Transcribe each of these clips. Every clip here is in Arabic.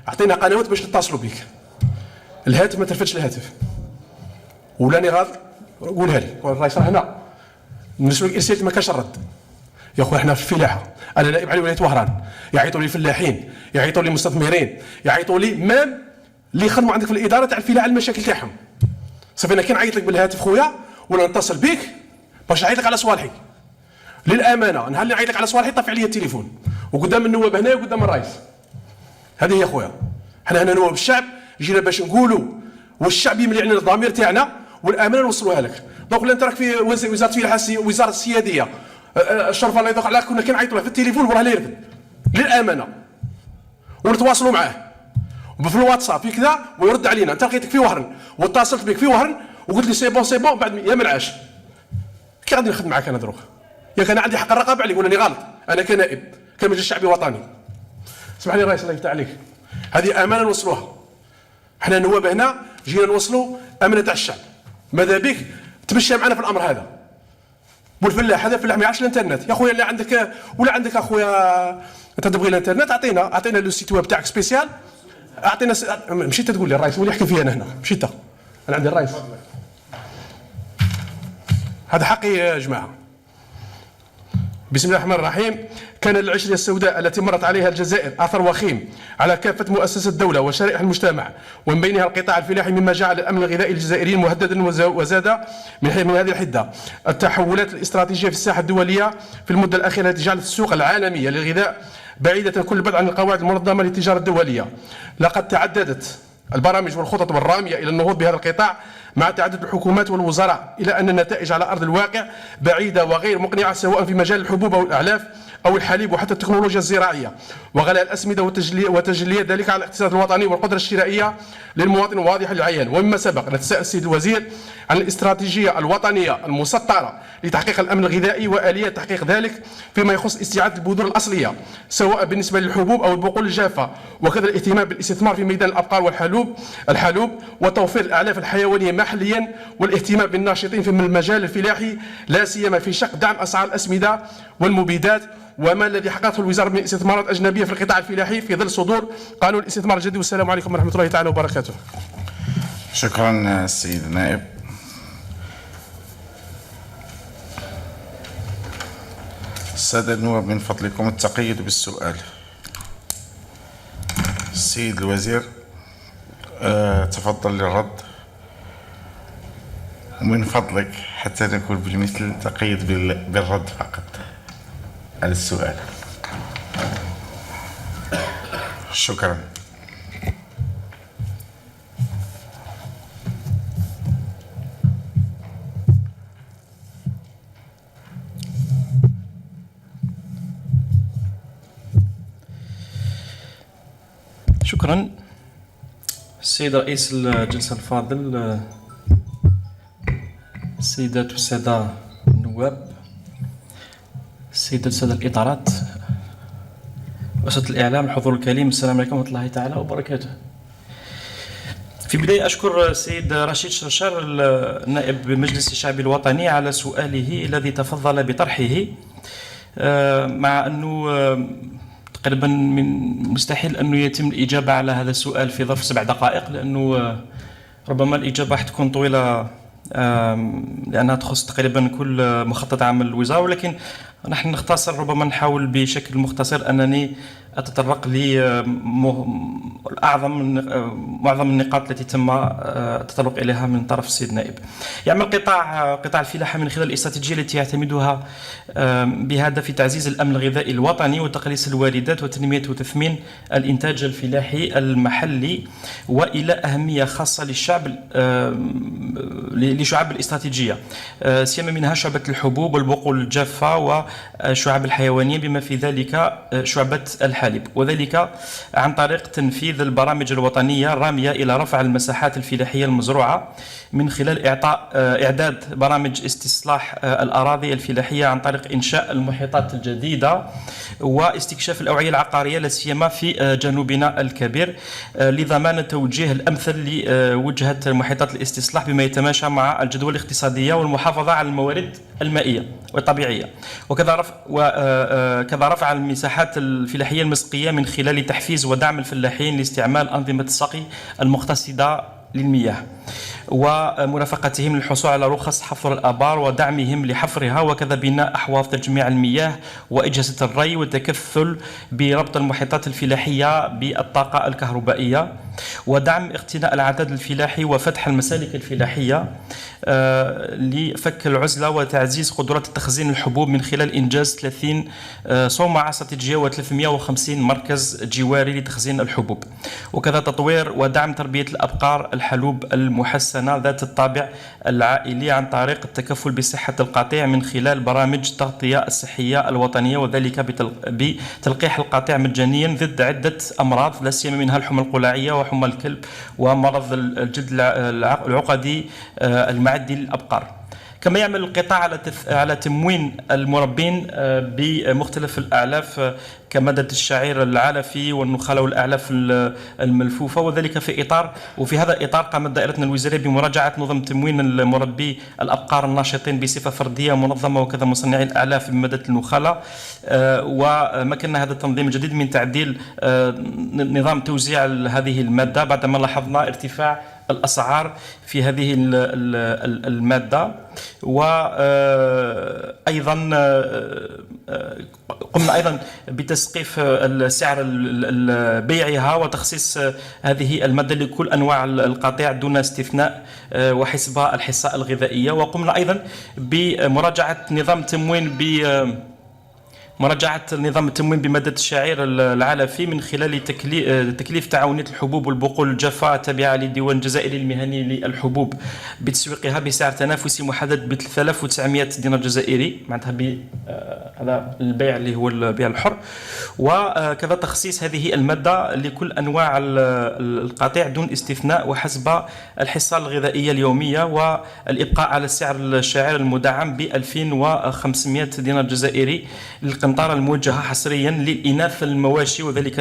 اعطينا قنوات باش نتصلوا بك. الهاتف ما ترفدش الهاتف. ولاني غلط قولها لي، الرئيس راه هنا. بالنسبه لك ما كاش الرد. يا خويا احنا في الفلاحه، انا نائب على ولايه وهران، يعيطوا لي فلاحين، يعيطوا لي مستثمرين، يعيطوا لي مام اللي يخدموا عندك في الاداره تاع الفلاحه المشاكل تاعهم. صافي انا كي نعيط لك بالهاتف خويا ولا نتصل بك باش نعيط لك على صوالحي. للامانه نهار اللي نعيط لك على صوالحي طفي عليا التليفون وقدام النواب هنا وقدام الرئيس. هذه هي خويا. حنا هنا نواب الشعب جينا باش نقولوا والشعب يملي علينا الضمير تاعنا والامانه نوصلوها لك. دونك انت راك في وزاره الفلاحه وزاره السياديه الشرف الله يذوق عليك كنا كنعيطوا له في التليفون وراه لا يرفد للامانه ونتواصلوا معاه في الواتساب في كذا ويرد علينا. انت لقيتك في وهرن واتصلت بك في وهرن وقلت لي سي بون بعد يا منعاش كي غادي نخدم معاك انا دروك؟ ياك انا عندي حق الرقابه عليك ولا راني غلط؟ انا كنائب كمجلس شعبي وطني. اسمح لي رئيس الله يفتح عليك، هذه امانه نوصلوها. حنا النواب هنا جينا نوصلوا امانه تاع الشعب. ماذا بك تمشى معنا في الامر هذا. والفلاح هذا الفلاح ما يعرفش الانترنت يا خويا. اللي عندك ولا عندك اخويا انت تبغي الانترنت اعطينا لو سيت ويب تاعك سبيسيال. اعطينا مشيت تقول لي الرئيس هو اللي يحكي فيا انا هنا مشيت انا عندي الرئيس. هذا حقي يا جماعه. بسم الله الرحمن الرحيم. كان للعشرية السوداء التي مرت عليها الجزائر أثر وخيم على كافة مؤسسات الدولة وشرائح المجتمع ومن بينها القطاع الفلاحي مما جعل الأمن الغذائي الجزائري مهددا وزاد من هذه الحدة التحولات الاستراتيجية في الساحة الدولية في المدة الأخيرة التي جعلت السوق العالمية للغذاء بعيدة كل البعد عن القواعد المنظمة للتجارة الدولية. لقد تعددت البرامج والخطط الرامية إلى النهوض بهذا القطاع مع تعدد الحكومات والوزراء إلى أن النتائج على أرض الواقع بعيدة وغير مقنعة سواء في مجال الحبوب أو الأعلاف أو الحليب وحتى التكنولوجيا الزراعية وغلاء الأسمدة وتجلية ذلك على الاقتصاد الوطني والقدرة الشرائية للمواطن واضح العيان. ومما سبق نتساءل السيد الوزير عن الاستراتيجية الوطنية المسطرة لتحقيق الأمن الغذائي وآليات تحقيق ذلك فيما يخص استعادة البذور الأصلية سواء بالنسبة للحبوب أو البقول الجافة وكذا الاهتمام بالاستثمار في ميدان الأبقار والحلوب وتوفير الأعلاف الحيوانية محليا والاهتمام بالناشطين في المجال الفلاحي لا سيما في شق دعم أسعار الأسمدة والمبيدات وما الذي حققته الوزارة من استثمارات أجنبية في القطاع الفلاحي في ظل صدور قانون الاستثمار الجديد. والسلام عليكم ورحمة الله تعالى وبركاته. شكرا السيد النائب. السادة النواب من فضلكم التقيد بالسؤال. السيد الوزير تفضل للرد ومن فضلك حتى نكون بالمثل تقيد بالرد فقط على السؤال. شكرا. شكرا. السيد رئيس الجلسة الفاضل، السيدات والسادة النواب، السيدات والسادة الإطارات، وسط الإعلام، الحضور الكريم، السلام عليكم ورحمة الله تعالى وبركاته. في بداية أشكر السيد رشيد شرشر النائب بمجلس الشعب الوطني على سؤاله الذي تفضل بطرحه، مع أنه تقريبا من مستحيل أنه يتم الإجابة على هذا السؤال في ظرف 7 دقائق، لأنه ربما الإجابة حتكون طويلة لأنها تخص تقريبا كل مخطط عمل الوزارة، ولكن نحن نختصر، ربما نحاول بشكل مختصر أنني أتطرق معظم النقاط التي تم التطرق إليها من طرف السيد النائب. يعمل قطاع الفلاحة من خلال الاستراتيجية التي يعتمدها بهدف تعزيز الأمن الغذائي الوطني وتقليص الواردات وتنمية وتثمين الإنتاج الفلاحي المحلي، وإلى أهمية خاصة لشعب الاستراتيجية، سيما منها شعبة الحبوب والبقول الجافة وشعب الحيوانية بما في ذلك شعبة الحليب، وذلك عن طريق تنفيذ البرامج الوطنية الرامية إلى رفع المساحات الفلاحية المزروعة من خلال إعداد برامج استصلاح الأراضي الفلاحية عن طريق إنشاء المحيطات الجديدة واستكشاف الأوعية العقارية لا سيما في جنوبنا الكبير لضمان التوجيه الأمثل لوجهة محيطات الاستصلاح بما يتماشى مع الجدوى الاقتصادية والمحافظة على الموارد المائية والطبيعية، وكذا رفع المساحات الفلاحية المسقية من خلال تحفيز ودعم الفلاحين لاستعمال أنظمة السقي المقتصدة للمياه، ومرافقتهم للحصول على رخص حفر الآبار ودعمهم لحفرها، وكذا بناء أحواض تجميع المياه وأجهزة الري والتكفل بربط المحيطات الفلاحية بالطاقة الكهربائية، ودعم اقتناء العدد الفلاحي وفتح المسالك الفلاحية لفك العزلة وتعزيز قدرات تخزين الحبوب من خلال إنجاز 30 صومعة استراتيجية و350 مركز جواري لتخزين الحبوب، وكذا تطوير ودعم تربية الأبقار الحلوب المحسنة ذات الطابع العائلي عن طريق التكفل بصحة القطيع من خلال برامج التغطية الصحية الوطنية، وذلك بتلقيح القطيع مجانيا ضد عدة أمراض لا سيما منها الحمى القلاعية وحمى الكلب ومرض الجلد العقدي المعدي للأبقار. كما يعمل القطاع على تموين المربين بمختلف الأعلاف كمادة الشعير العلفي والنخالة والأعلاف الملفوفة، وذلك وفي هذا الإطار قامت دائرتنا الوزارية بمراجعة نظم تموين المربي الأبقار الناشطين بصفة فردية منظمة وكذا مصنعي الأعلاف بمادة النخالة، ومكننا هذا التنظيم الجديد من تعديل نظام توزيع هذه المادة بعدما لاحظنا ارتفاع الأسعار في هذه المادة. وأيضا قمنا أيضا بتسقيف سعر بيعها وتخصيص هذه المادة لكل أنواع القطيع دون استثناء وحسب الحصة الغذائية. وقمنا أيضا بمراجعة نظام التموين بمادة الشعير العلفي من خلال تكليف تعاونية الحبوب والبقول الجافة التابعة للديوان الجزائري المهني للحبوب بتسويقها بسعر تنافسي محدد ب 3900 دينار جزائري، معناتها هذا البيع اللي هو البيع الحر، وكذا تخصيص هذه المادة لكل أنواع القطيع دون استثناء وحسب الحصة الغذائية اليومية، والإبقاء على سعر الشعير المدعم ب 2500 دينار جزائري القنطرة الموجهة حصريا للإناث المواشي، وذلك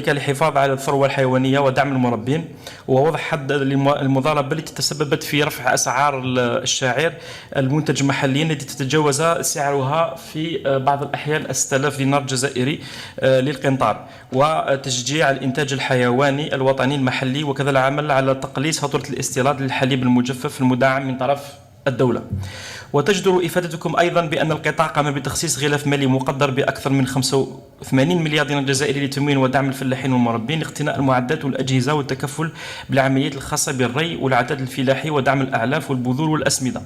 للحفاظ على الثروة الحيوانية ودعم المربين، ووضع حد للمضاربة التي تسببت في رفع أسعار الشعير المنتج محليا التي تتجاوز سعرها في بعض الأحيان 6000 دينار جزائري للقنطار، وتشجيع الإنتاج الحيواني الوطني المحلي، وكذا العمل على تقليص فاتورة الاستيراد للحليب المجفف المدعم من طرف الدولة. وتجدر إفادتكم أيضا بأن القطاع قام بتخصيص غلاف مالي مقدر بأكثر من 85 مليار دينار جزائري لتموين ودعم الفلاحين والمربين لاقتناء المعدات والأجهزة والتكفل بالعمليات الخاصة بالري والعداد الفلاحي ودعم الأعلاف والبذور والأسمدة،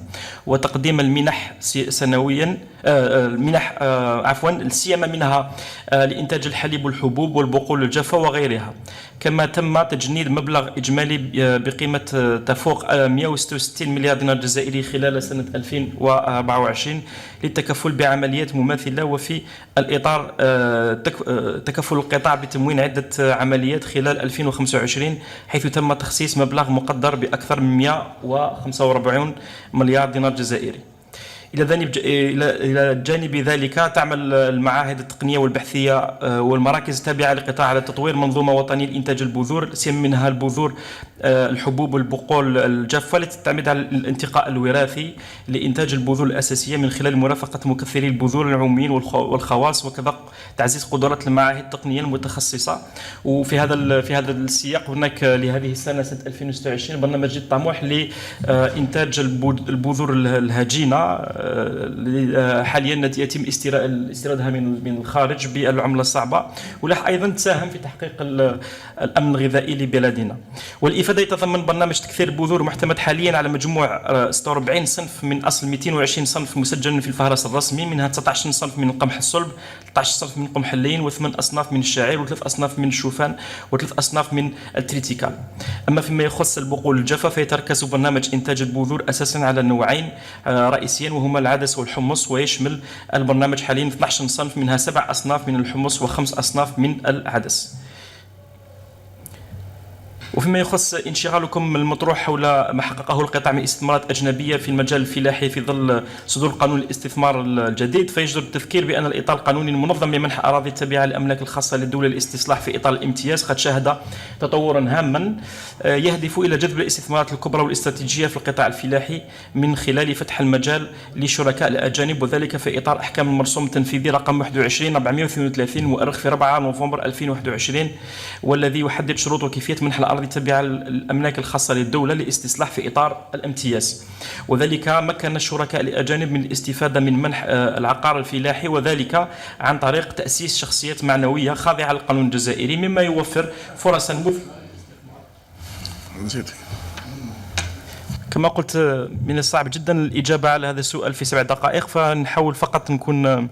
وتقديم المنح سنويا سيما منها لإنتاج الحليب والحبوب والبقول الجافة وغيرها. كما تم تجنيد مبلغ إجمالي بقيمة تفوق 166 مليار دينار جزائري خلال سنة 2024 للتكفل بعمليات مماثلة، وفي الإطار تكفل القطاع بتموين عدة عمليات خلال 2025 حيث تم تخصيص مبلغ مقدر بأكثر من 145 مليار دينار جزائري. إلى جانب ذلك تعمل المعاهد التقنية والبحثية والمراكز التابعة للقطاع على تطوير منظومة وطنية لإنتاج البذور، سيما منها البذور الحبوب والبقول الجافة التي تعتمد على الانتقاء الوراثي لإنتاج البذور الأساسية من خلال مرافقة مكثري البذور العموميين والخواص، وكذا تعزيز قدرات المعاهد التقنية المتخصصة. وفي هذا السياق هناك لهذه السنة 2026 برنامج جد طموح لإنتاج البذور الهجينة حاليا يتم استيرادها من الخارج بالعملة الصعبة، وله أيضا تساهم في تحقيق الأمن الغذائي لبلادنا. والإفادة يتضمن برنامج تكثير البذور معتمد حاليا على مجموع 46 صنف من أصل 220 صنف مسجل في الفهرس الرسمي، منها 19 صنف من القمح الصلب، 13 صنف من القمح اللين، و8 أصناف من الشعير، و3 أصناف من الشوفان، و3 أصناف من التريتيكال. أما فيما يخص البقول الجافة فيتركز برنامج إنتاج البذور أساسا على نوعين رئيسيين وهما العدس والحمص، ويشمل البرنامج حاليا 12 صنف منها 7 أصناف من الحمص و5 أصناف من العدس. وفيما يخص انشغالكم المطروح حول ما حققه القطاع من استثمارات أجنبية في المجال الفلاحي في ظل صدور قانون الاستثمار الجديد، فيجدر التذكير بأن الإطار القانوني المنظم لمنح أراضي التابعة للأملاك الخاصة للدولة للاستصلاح في إطار الامتياز قد شهد تطورا هاما يهدف إلى جذب الاستثمارات الكبرى والاستراتيجية في القطاع الفلاحي من خلال فتح المجال لشركاء الأجانب، وذلك في إطار أحكام المرسوم التنفيذي رقم 21432 مؤرخ في 4 نوفمبر 2021، والذي يحدد شروط وكيفية منح الأراضي التابعة للأملاك الخاصة للدولة للاستصلاح في إطار الامتياز، وذلك مكن الشركاء الأجانب من الاستفادة من منح العقار الفلاحي، وذلك عن طريق تأسيس شخصيات معنوية خاضعة للقانون الجزائري، مما يوفر فرصا كما قلت من الصعب جدا الإجابة على هذا السؤال في 7 دقائق، فنحاول فقط نكون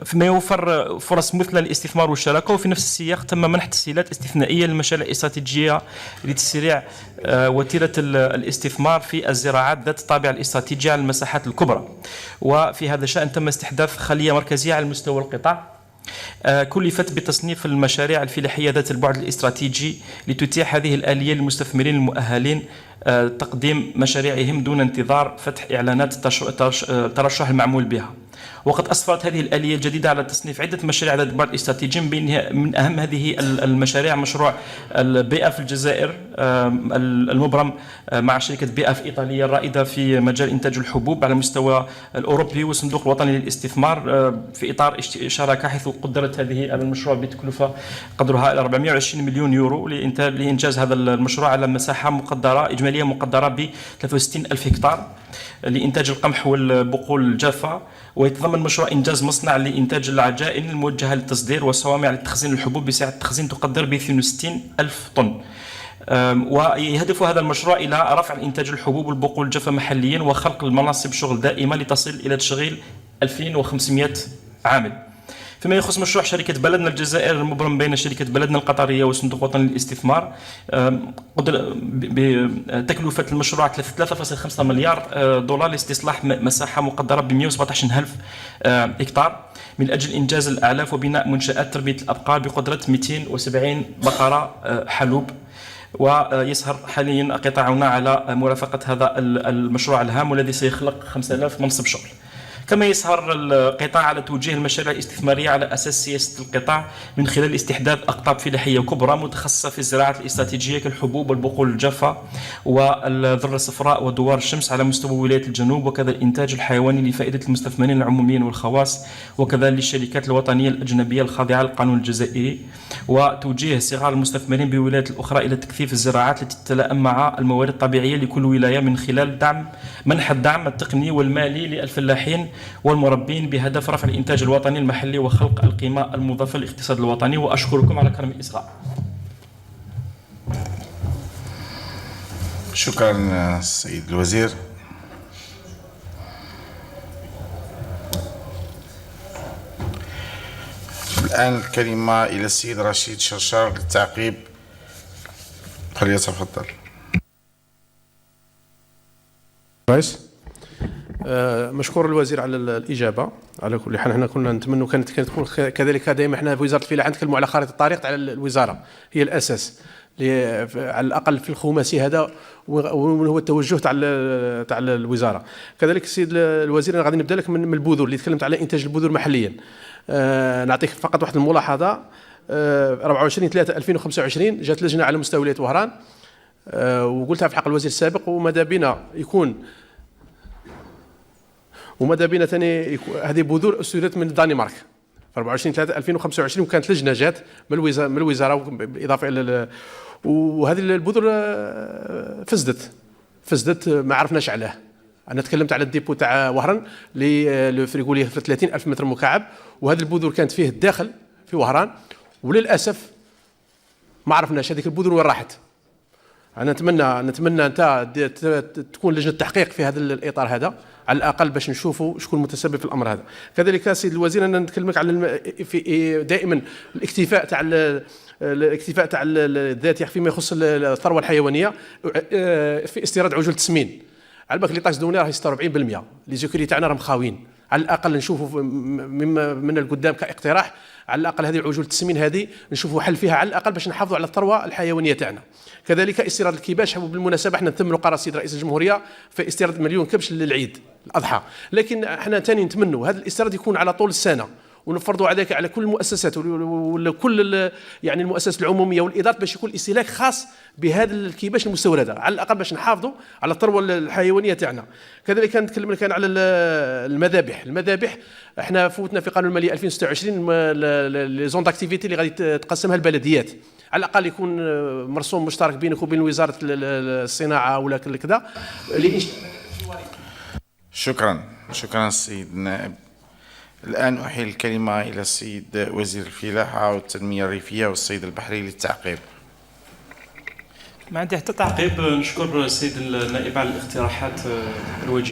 فيما يوفر فرص مثلى للاستثمار والشراكة. وفي نفس السياق تم منح تسهيلات استثنائية للمشاريع الاستراتيجية لتسريع وتيرة الاستثمار في الزراعات ذات الطابع الاستراتيجي على المساحات الكبرى. وفي هذا الشأن تم استحداث خلية مركزية على مستوى القطاع كلفت بتصنيف المشاريع الفلاحية ذات البعد الاستراتيجي لتتيح هذه الآلية للمستثمرين المؤهلين تقديم مشاريعهم دون انتظار فتح إعلانات الترشح المعمول بها. وقد أسفرت هذه الآلية الجديدة على تصنيف عدة مشاريع ذات البعد الاستراتيجي، من أهم هذه المشاريع مشروع البيئة في الجزائر المبرم مع شركة بيئة في إيطالية الرائدة في مجال إنتاج الحبوب على المستوى الأوروبي، والصندوق الوطني للاستثمار في إطار شراكة، حيث قدرت هذه المشروع بتكلفة قدرها 420 مليون يورو لإنجاز هذا المشروع على مساحة مقدرة إجمالية مقدرة ب 63 ألف هكتار لإنتاج القمح والبقول الجافة. ويتضمن مشروع إنجاز مصنع لإنتاج العجائن الموجهة للتصدير وصوامع لتخزين الحبوب بسعة تخزين تقدر ب 62 ألف طن. ويهدف هذا المشروع إلى رفع إنتاج الحبوب والبقول الجافة محليا وخلق المناصب شغل دائمة لتصل إلى تشغيل 2500 عامل. فيما يخص مشروع شركة بلدنا الجزائر المبرم بين شركة بلدنا القطرية والصندوق الوطني للاستثمار، بتكلفة المشروع 3.5 مليار دولار لاستصلاح مساحة مقدرة ب 117 ألف هكتار من أجل إنجاز الأعلاف وبناء منشآت تربية الأبقار بقدرة 270 بقرة حلوب. ويسهر حاليا قطاعنا على مرافقة هذا المشروع الهام والذي سيخلق 5000 منصب شغل. كما يسهر القطاع على توجيه المشاريع الاستثمارية على أساس سياسة القطاع من خلال استحداث أقطاب فلاحية كبرى متخصصة في الزراعة الاستراتيجية كالحبوب والبقول الجافة والذرة الصفراء ودوار الشمس على مستوى ولاية الجنوب، وكذا الإنتاج الحيواني لفائدة المستثمرين العموميين والخواص، وكذا للشركات الوطنية الأجنبية الخاضعة للقانون الجزائري، وتوجيه صغار المستثمرين بالولايات الأخرى إلى تكثيف الزراعات التي تتلائم مع الموارد الطبيعية لكل ولاية من خلال منح الدعم التقني والمالي للفلاحين والمربين بهدف رفع الإنتاج الوطني المحلي وخلق القيمة المضافة للاقتصاد الوطني. وأشكركم على كرم الإصغاء. شكرا سيد الوزير. الآن الكلمة إلى السيد رشيد شرشار للتعقيب، فليتفضل. رئيس، مشكور الوزير على الإجابة. على كل حال حنا كنا نتمنى كانت تكون كذلك دائما حنا في وزارة الفلاحة نتكلموا على خارطة الطريق تاع الوزارة، هي الأساس على الأقل في الخماسي هذا، وهو التوجه تاع الوزارة. كذلك السيد الوزير أنا غادي نبدا لك من البذور اللي تكلمت على إنتاج البذور محليا. نعطيك فقط واحد الملاحظة. 24/3/2025 جات لجنة على مستوى ولاية وهران، وقلتها في حق الوزير السابق، وماذا بنا ثاني هذه بذور أسرت من الدنمارك في 24/3/2025، وكانت لجنة جات من الوزارة بالإضافة إلى وهذه البذور فسدت ما عرفناش عليه. أنا تكلمت على الديبو تاع وهران اللي يقول لي 30,000 متر مكعب، وهذه البذور كانت فيه الداخل في وهران، وللأسف ما عرفناش هذيك البذور وين راحت. أنا نتمنى أنت تكون لجنة تحقيق في هذا الإطار هذا على الأقل باش نشوفوا شكون المتسبب في الأمر هذا. كذلك سيد الوزير أنا نتكلمك على في دائما الاكتفاء تاع الذات فيما يخص الثروة الحيوانية في استيراد عجول التسمين. على بالك لي طاكس دوني راهي 46%، لي زوكري تاعنا راهم خاويين. على الاقل نشوفوا مما من القدام كاقتراح، على الاقل هذه عجول التسمين هذه نشوفوا حل فيها على الاقل باش نحافظوا على الثروه الحيوانيه تاعنا. كذلك استيراد الكباش، بالمناسبه احنا نثمنوا قرار السيد رئيس الجمهوريه في استيراد 1,000,000 كبش للعيد الاضحى، لكن احنا ثاني نتمنوا هذا الاستيراد يكون على طول السنه، ونفرضوا عليك على كل المؤسسات وكل يعني المؤسسات العموميه والادارات باش يكون الاستهلاك خاص بهذا الكباش المستورده، على الاقل باش نحافظوا على الثروه الحيوانيه تاعنا. كذلك نتكلم كان على المذابح احنا فوتنا في قانون الماليه 2026 لي زون داكتيفيتي اللي غادي تقسمها البلديات، على الاقل يكون مرسوم مشترك بينك وبين وزاره الصناعه ولا كذا. شكرا السيد النائب. الآن أحيل الكلمة إلى السيد وزير الفلاحة والتنمية الريفية والصيد البحري للتعقيب. ما عندي حتى تعقيب. نشكر السيد النائب على الاقتراحات الوجيهة.